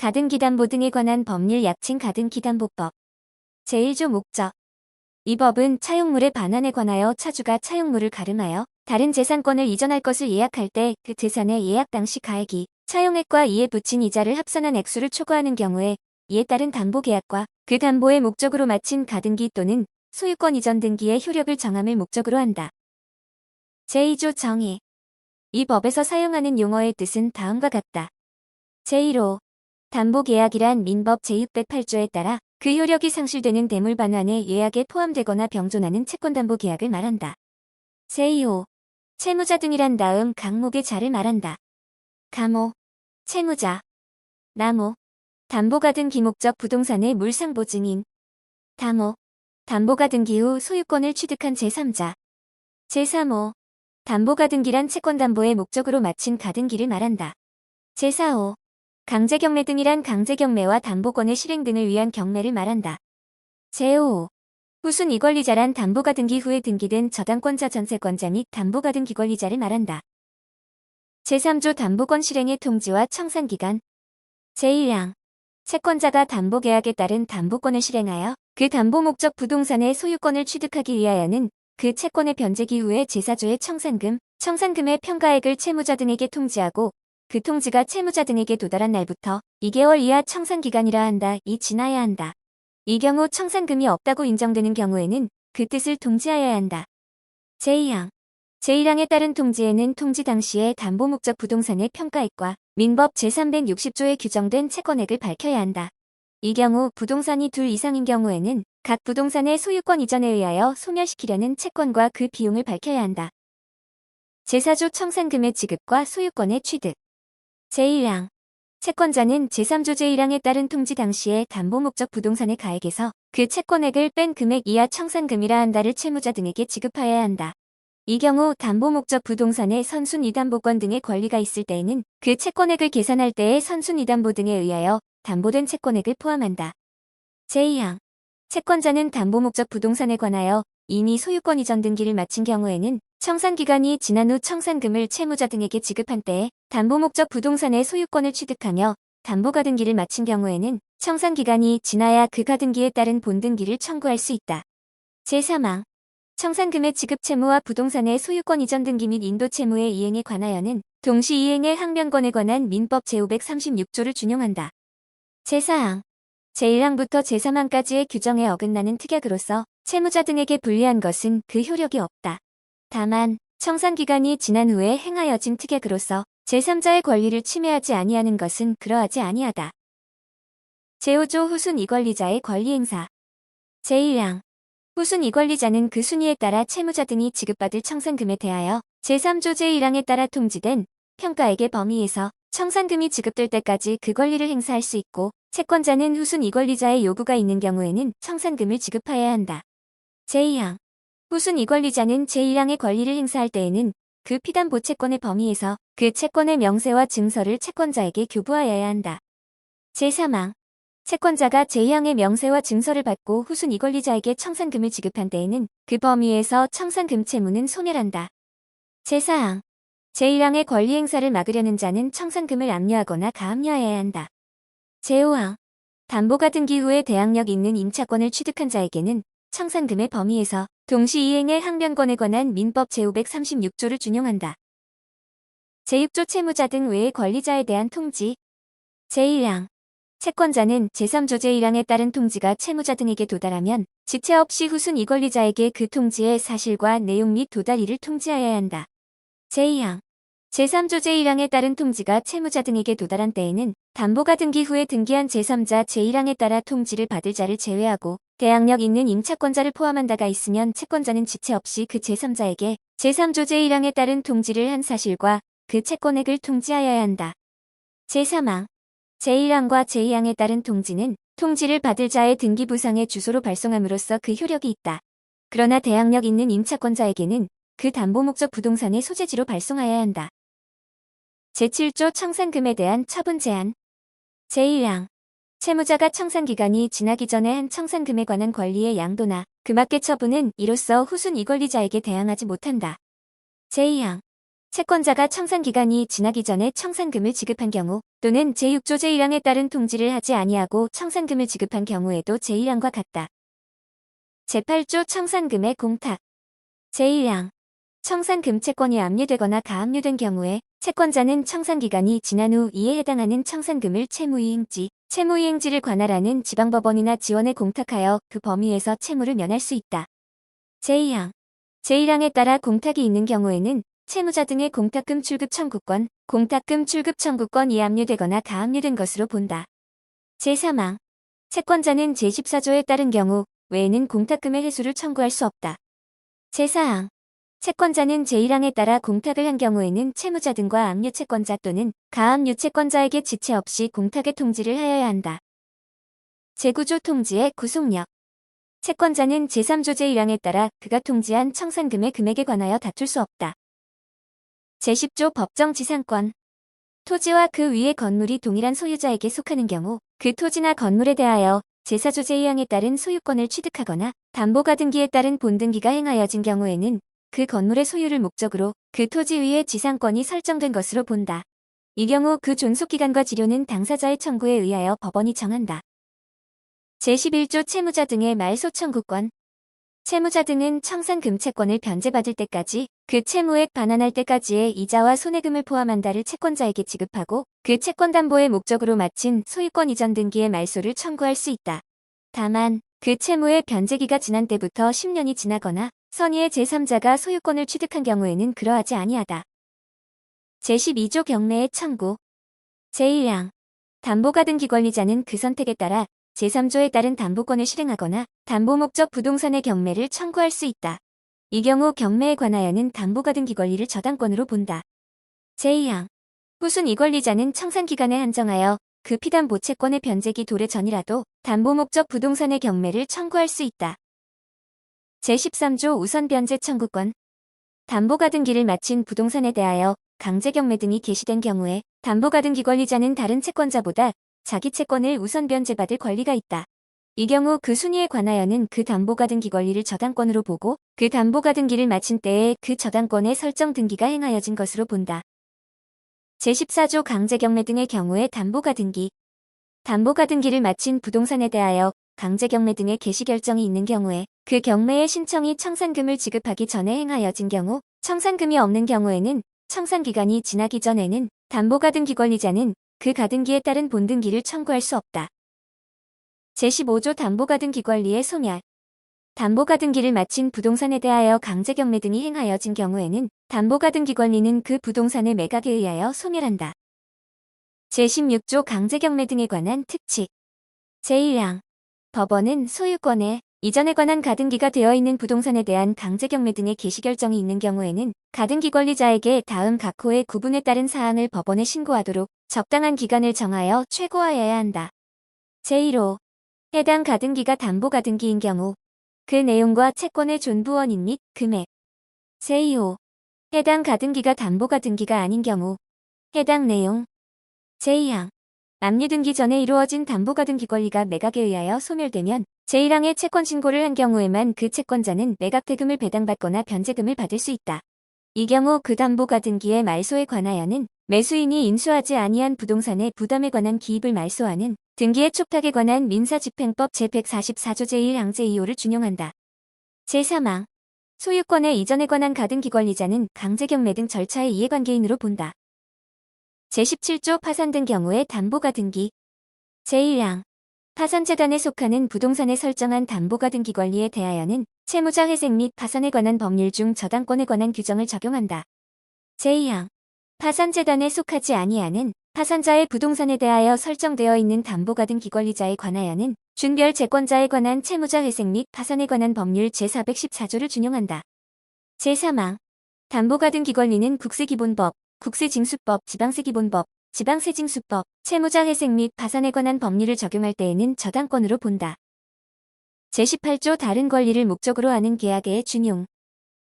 가등기담보 등에 관한 법률 약칭 가등기담보법. 제1조 목적. 이 법은 차용물의 반환에 관하여 차주가 차용물을 가름하여 다른 재산권을 이전할 것을 예약할 때 그 재산의 예약 당시 가액이 차용액과 이에 붙인 이자를 합산한 액수를 초과하는 경우에 이에 따른 담보계약과 그 담보의 목적으로 마친 가등기 또는 소유권 이전 등기의 효력을 정함을 목적으로 한다. 제2조 정의. 이 법에서 사용하는 용어의 뜻은 다음과 같다. 제1호. 담보계약이란 민법 제608조에 따라 그 효력이 상실되는 대물 반환의 예약에 포함되거나 병존하는 채권담보계약을 말한다. 제2호. 채무자 등이란 다음 강목의 자를 말한다. 가모, 채무자, 나모, 담보가 등 기목적 부동산의 물상보 증인, 담호, 담보가 등기 후 소유권을 취득한 제3자, 제3호, 담보가 등기란 채권담보의 목적으로 마친 가등기를 말한다. 제4호, 강제경매 등이란 강제경매와 담보권의 실행 등을 위한 경매를 말한다. 제5호, 후순위 권리자란 담보가 등기 후에 등기된 저당권자 전세권자 및 담보가 등기 권리자를 말한다. 제3조 담보권 실행의 통지와 청산기간. 제1항. 채권자가 담보계약에 따른 담보권을 실행하여 그 담보 목적 부동산의 소유권을 취득하기 위하여는 그 채권의 변제기 후에 제4조의 청산금의 평가액을 채무자 등에게 통지하고 그 통지가 채무자 등에게 도달한 날부터 2개월 이하 청산기간이라 한다. 이 지나야 한다. 이 경우 청산금이 없다고 인정되는 경우에는 그 뜻을 통지하여야 한다. 제2항. 제1항에 따른 통지에는 통지 당시에 담보 목적 부동산의 평가액과 민법 제360조에 규정된 채권액을 밝혀야 한다. 이 경우 부동산이 둘 이상인 경우에는 각 부동산의 소유권 이전에 의하여 소멸시키려는 채권과 그 비용을 밝혀야 한다. 제4조 청산금의 지급과 소유권의 취득. 제1항. 채권자는 제3조 제1항에 따른 통지 당시에 담보 목적 부동산의 가액에서 그 채권액을 뺀 금액 이하 청산금이라 한다를 채무자 등에게 지급하여야 한다. 이 경우 담보 목적 부동산의 선순위담보권 등의 권리가 있을 때에는 그 채권액을 계산할 때의 선순위담보 등에 의하여 담보된 채권액을 포함한다. 제2항. 채권자는 담보 목적 부동산에 관하여 이미 소유권 이전 등기를 마친 경우에는 청산기간이 지난 후 청산금을 채무자 등에게 지급한 때에 담보 목적 부동산의 소유권을 취득하며 담보가 등기를 마친 경우에는 청산기간이 지나야 그 가등기에 따른 본등기를 청구할 수 있다. 제3항. 청산금의 지급 채무와 부동산의 소유권 이전 등기 및 인도 채무의 이행에 관하여는 동시 이행의 항변권에 관한 민법 제536조를 준용한다. 제4항. 제1항부터 제3항까지의 규정에 어긋나는 특약으로서 채무자 등에게 불리한 것은 그 효력이 없다. 다만 청산기간이 지난 후에 행하여진 특약으로서 제3자의 권리를 침해하지 아니하는 것은 그러하지 아니하다. 제5조 후순위 권리자의 권리행사. 제1항. 후순위 권리자는 그 순위에 따라 채무자 등이 지급받을 청산금에 대하여 제3조 제1항에 따라 통지된 평가액의 범위에서 청산금이 지급될 때까지 그 권리를 행사할 수 있고 채권자는 후순위 권리자의 요구가 있는 경우에는 청산금을 지급하여야 한다. 제2항. 후순위 권리자는 제1항의 권리를 행사할 때에는 그 피담보 채권의 범위에서 그 채권의 명세와 증서를 채권자에게 교부하여야 한다. 제3항. 채권자가 제2항의 명세와 증서를 받고 후순위 권리자에게 청산금을 지급한 때에는 그 범위에서 청산금 채무는 소멸한다. 제4항. 제1항의 권리 행사를 막으려는 자는 청산금을 압류하거나 가압류하여야 한다. 제5항. 담보가 등기 후에 대항력 있는 임차권을 취득한 자에게는 청산금의 범위에서 동시 이행의 항변권에 관한 민법 제536조를 준용한다. 제6조 채무자 등 외의 권리자에 대한 통지. 제1항. 채권자는 제3조 제1항에 따른 통지가 채무자 등에게 도달하면 지체 없이 후순위 권리자에게 그 통지의 사실과 내용 및 도달이를 통지하여야 한다. 제2항. 제3조 제1항에 따른 통지가 채무자 등에게 도달한 때에는 담보가 등기 후에 등기한 제3자 제1항에 따라 통지를 받을 자를 제외하고 대항력 있는 임차권자를 포함한다가 있으면 채권자는 지체 없이 그 제3자에게 제3조 제1항에 따른 통지를 한 사실과 그 채권액을 통지하여야 한다. 제3항. 제1항과 제2항에 따른 통지는 통지를 받을 자의 등기부상의 주소로 발송함으로써 그 효력이 있다. 그러나 대항력 있는 임차권자에게는 그 담보 목적 부동산의 소재지로 발송하여야 한다. 제7조 청산금에 대한 처분 제한. 제1항. 채무자가 청산기간이 지나기 전에 한 청산금에 관한 권리의 양도나 그 밖의 처분은 이로써 후순위 권리자에게 대항하지 못한다. 제2항. 채권자가 청산기간이 지나기 전에 청산금을 지급한 경우 또는 제6조 제1항에 따른 통지를 하지 아니하고 청산금을 지급한 경우에도 제1항과 같다. 제8조 청산금의 공탁 제1항 청산금 채권이 압류되거나 가압류된 경우에 채권자는 청산기간이 지난 후 이에 해당하는 청산금을 채무이행지를 관할하는 지방법원이나 지원에 공탁하여 그 범위에서 채무를 면할 수 있다. 제2항 제1항에 따라 공탁이 있는 경우에는 채무자 등의 공탁금 출급 청구권이 압류되거나 가압류된 것으로 본다. 제3항 채권자는 제14조에 따른 경우 외에는 공탁금의 회수를 청구할 수 없다. 제4항 채권자는 제1항에 따라 공탁을 한 경우에는 채무자 등과 압류 채권자 또는 가압류 채권자에게 지체 없이 공탁의 통지를 하여야 한다. 제9조 통지의 구속력 채권자는 제3조 제1항에 따라 그가 통지한 청산금의 금액에 관하여 다툴 수 없다. 제10조 법정지상권 토지와 그 위의 건물이 동일한 소유자에게 속하는 경우 그 토지나 건물에 대하여 제4조 제2항에 따른 소유권을 취득하거나 담보가 등기에 따른 본등기가 행하여진 경우에는 그 건물의 소유를 목적으로 그 토지 위에 지상권이 설정된 것으로 본다. 이 경우 그 존속기간과 지료는 당사자의 청구에 의하여 법원이 정한다. 제11조 채무자 등의 말소 청구권 채무자 등은 청산금 채권을 변제받을 때까지 그 채무액 반환할 때까지의 이자와 손해금을 포함한다를 채권자에게 지급하고 그 채권 담보의 목적으로 마친 소유권 이전 등기의 말소를 청구할 수 있다. 다만 그 채무의 변제기가 지난 때부터 10년이 지나거나 선의의 제3자가 소유권을 취득한 경우에는 그러하지 아니하다. 제12조 경매의 청구 제1항 담보가 등기 권리자는 그 선택에 따라 제3조에 따른 담보권을 실행하거나 담보 목적 부동산의 경매를 청구할 수 있다. 이 경우 경매에 관하여는 담보가 등기 권리를 저당권으로 본다. 제2항 후순 이 권리자는 청산기간에 한정하여 그 피담보 채권의 변제기 도래 전이라도 담보 목적 부동산의 경매를 청구할 수 있다. 제13조 우선 변제 청구권 담보가 등기를 마친 부동산에 대하여 강제경매 등이 개시된 경우에 담보가 등기 권리자는 다른 채권자보다 자기 채권을 우선 변제받을 권리가 있다. 이 경우 그 순위에 관하여는 그 담보가 등기 권리를 저당권으로 보고 그 담보가 등기를 마친 때에 그 저당권의 설정 등기가 행하여진 것으로 본다. 제14조 강제경매 등의 경우에 담보가 등기를 마친 부동산에 대하여 강제경매 등의 개시 결정이 있는 경우에 그 경매의 신청이 청산금을 지급하기 전에 행하여진 경우 청산금이 없는 경우에는 청산기간이 지나기 전에는 담보가 등기 권리자는 그 가등기에 따른 본등기를 청구할 수 없다. 제15조 담보가 등기 권리의 소멸 담보가 등기를 마친 부동산에 대하여 강제경매 등이 행하여진 경우에는 담보가 등기 권리는 그 부동산의 매각에 의하여 소멸한다. 제16조 강제경매 등에 관한 특칙 제1항 법원은 소유권의 이전에 관한 가등기가 되어 있는 부동산에 대한 강제경매 등의 개시 결정이 있는 경우에는 가등기 권리자에게 다음 각 호의 구분에 따른 사항을 법원에 신고하도록 적당한 기간을 정하여 최고화해야 한다. 제1호 해당 가등기가 담보 가등기인 경우 그 내용과 채권의 존부 원인 및 금액 제2호 해당 가등기가 담보 가등기가 아닌 경우 해당 내용 제2항 압류 등기 전에 이루어진 담보 가등기 권리가 매각에 의하여 소멸되면 제1항의 채권 신고를 한 경우에만 그 채권자는 매각 대금을 배당받거나 변제금을 받을 수 있다. 이 경우 그 담보 가등기의 말소에 관하여는 매수인이 인수하지 아니한 부동산의 부담에 관한 기입을 말소하는 등기의 촉탁에 관한 민사집행법 제144조 제1항 제2호를 준용한다. 제3항 소유권의 이전에 관한 가등기 권리자는 강제경매 등 절차의 이해관계인으로 본다. 제17조 파산 등 경우의 담보가 등기 제1항 파산재단에 속하는 부동산에 설정한 담보가 등기 권리에 대하여는 채무자 회생 및 파산에 관한 법률 중 저당권에 관한 규정을 적용한다. 제2항 파산재단에 속하지 아니하는 파산자의 부동산에 대하여 설정되어 있는 담보가 등기 권리자에 관하여는 준별 채권자에 관한 채무자 회생 및 파산에 관한 법률 제414조를 준용한다. 제3항 담보가 등기 권리는 국세기본법, 국세징수법, 지방세기본법, 지방세징수법, 채무자 회생 및 파산에 관한 법률을 적용할 때에는 저당권으로 본다. 제18조 다른 권리를 목적으로 하는 계약의 준용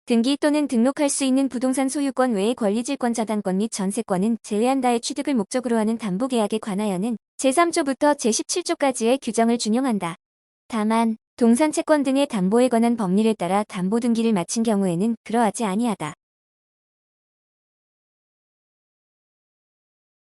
등기 또는 등록할 수 있는 부동산 소유권 외의 권리질권 저당권 및 전세권은 제외한다의 취득을 목적으로 하는 담보계약에 관하여는 제3조부터 제17조까지의 규정을 준용한다. 다만 동산 채권 등의 담보에 관한 법률에 따라 담보 등기를 마친 경우에는 그러하지 아니하다.